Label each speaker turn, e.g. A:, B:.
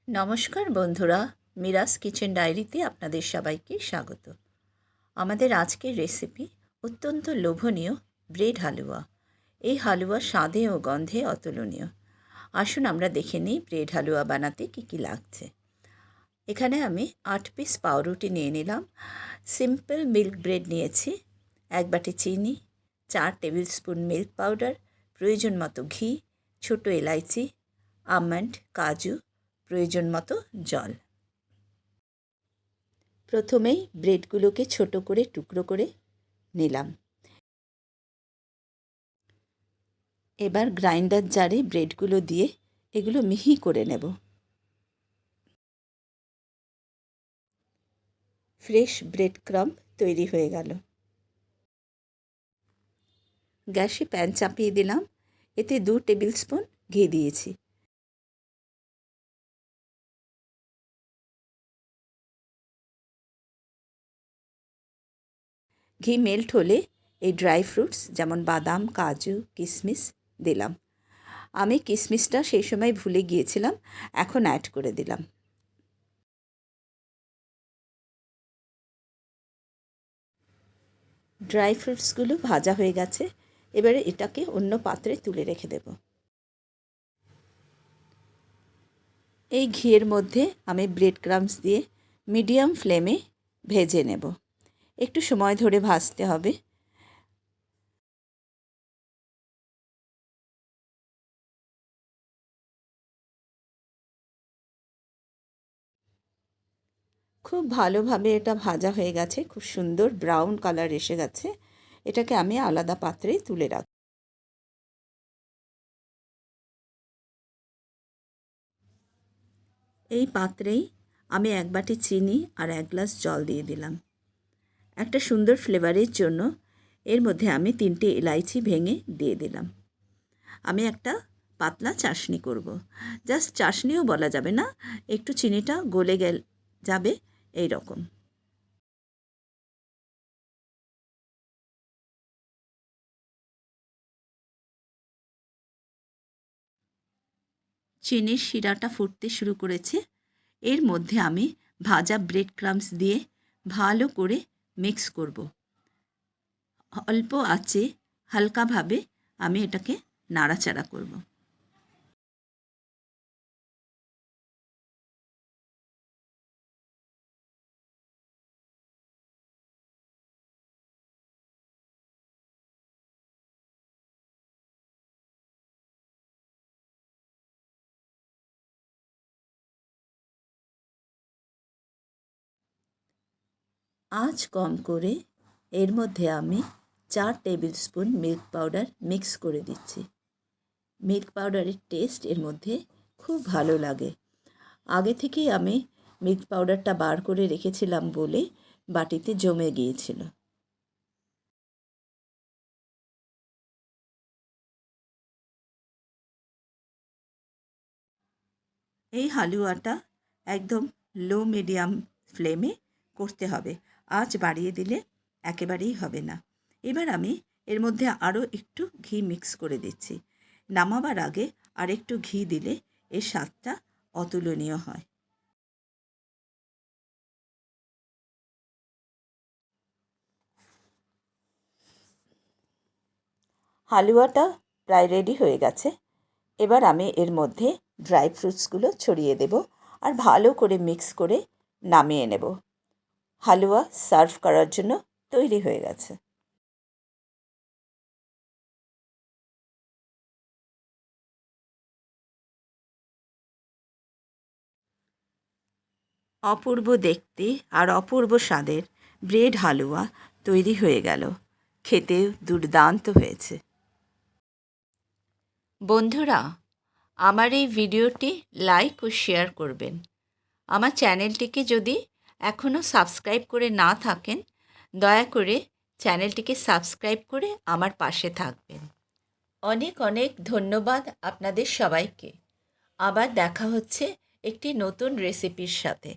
A: নমস্কার বন্ধুরা, মিরাস কিচেন ডায়েরিতে আপনাদের সবাইকে স্বাগত। আমাদের আজকের রেসিপি অত্যন্ত লোভনীয় ব্রেড হালুয়া। এই হালুয়া স্বাদে ও গন্ধে অতুলনীয়। আসুন আমরা দেখে নিই ব্রেড হালুয়া বানাতে কী কী লাগছে। এখানে আমি 8 পিস পাউরুটি নিয়ে নিলাম, সিম্পল মিল্ক ব্রেড নিয়েছি, 1 বাটি চিনি, 4 টেবিল স্পুন মিল্ক পাউডার, প্রয়োজন মতো ঘি, ছোটো এলাইচি, আমন্ড, কাজু, প্রয়োজন মতো জল। প্রথমেই ব্রেডগুলোকে ছোট করে টুকরো করে নিলাম। এবার গ্রাইন্ডার জারে ব্রেডগুলো দিয়ে এগুলো মিহি করে নেব। ফ্রেশ ব্রেড ক্রাম্ব তৈরি হয়ে গেল। গ্যাসে প্যান চাপিয়ে দিলাম, এতে 2 টেবিল স্পুন ঘি দিয়েছি। ঘি মেল্ট হলে এই ড্রাই ফ্রুটস যেমন বাদাম, কাজু, কিশমিশ দিলাম। আমি কিশমিশটা সেই সময় ভুলে গিয়েছিলাম, এখন অ্যাড করে দিলাম। ড্রাই ফ্রুটসগুলো ভাজা হয়ে গেছে, এবারে এটাকে অন্য পাত্রে তুলে রেখে দেব। এই ঘিয়ের মধ্যে আমি ব্রেড ক্রাম্বস দিয়ে মিডিয়াম ফ্লেমে ভেজে নেব। একটু সময় ধরে ভাজতে হবে। খুব ভালোভাবে এটা ভাজা হয়ে গেছে, খুব সুন্দর ব্রাউন কালার এসে গেছে। এটাকে আমি আলাদা পাত্রে তুলে রাখব। এই পাত্রেই আমি 1 বাটি চিনি আর 1 গ্লাস জল দিয়ে দিলাম। একটা সুন্দর ফ্লেভারের জন্য এর মধ্যে আমি 3টে এলাইচি ভেঙে দিয়ে দিলাম। আমি একটা পাতলা চাশনি করব। জাস্ট চাশনিও বলা যাবে না, একটু চিনিটা গলে যাবে এই রকম। চিনির শিরাটা ফুটতে শুরু করেছে। এর মধ্যে আমি ভাজা ব্রেড ক্রাম্বস দিয়ে ভালো করে মিক্স করব। অল্প আঁচে হালকাভাবে আমি এটাকে নাড়াচাড়া করব। আঁচ কম করে এর মধ্যে আমি 4 table spoon milk powder mix করে দিচ্ছি। মিল্ক পাউডারের টেস্ট এর মধ্যে খুব ভালো লাগে। আগে থেকেই আমি মিল্ক পাউডারটা বার করে রেখেছিলাম বলে বাটিতে জমে গিয়েছিল। এই হালুয়াটা একদম লো মিডিয়াম ফ্লেমে করতে হবে, আঁচ বাড়িয়ে দিলে একেবারেই হবে না। এবার আমি এর মধ্যে আরও একটু ঘি মিক্স করে দিচ্ছি। নামাবার আগে আর একটু ঘি দিলে এর স্বাদটা অতুলনীয় হয়। হালুয়াটা প্রায় রেডি হয়ে গেছে। এবার আমি এর মধ্যে ড্রাই ফ্রুটসগুলো ছড়িয়ে দেব আর ভালো করে মিক্স করে নামিয়ে নেব। হালুয়া সার্ভ করার জন্য তৈরি হয়ে গেছে। অপূর্ব দেখতে আর অপূর্ব স্বাদের ব্রেড হালুয়া তৈরি হয়ে গেল। খেতেও দুর্দান্ত হয়েছে। বন্ধুরা, আমার এই ভিডিওটি লাইক ও শেয়ার করবেন। আমার চ্যানেলটিকে যদি এখনও সাবস্ক্রাইব করে না থাকেন, দয়া করে চ্যানেলটিকে সাবস্ক্রাইব করে আমার পাশে থাকবেন। অনেক অনেক ধন্যবাদ আপনাদের সবাইকে। আবার দেখা হচ্ছে একটি নতুন রেসিপির সাথে।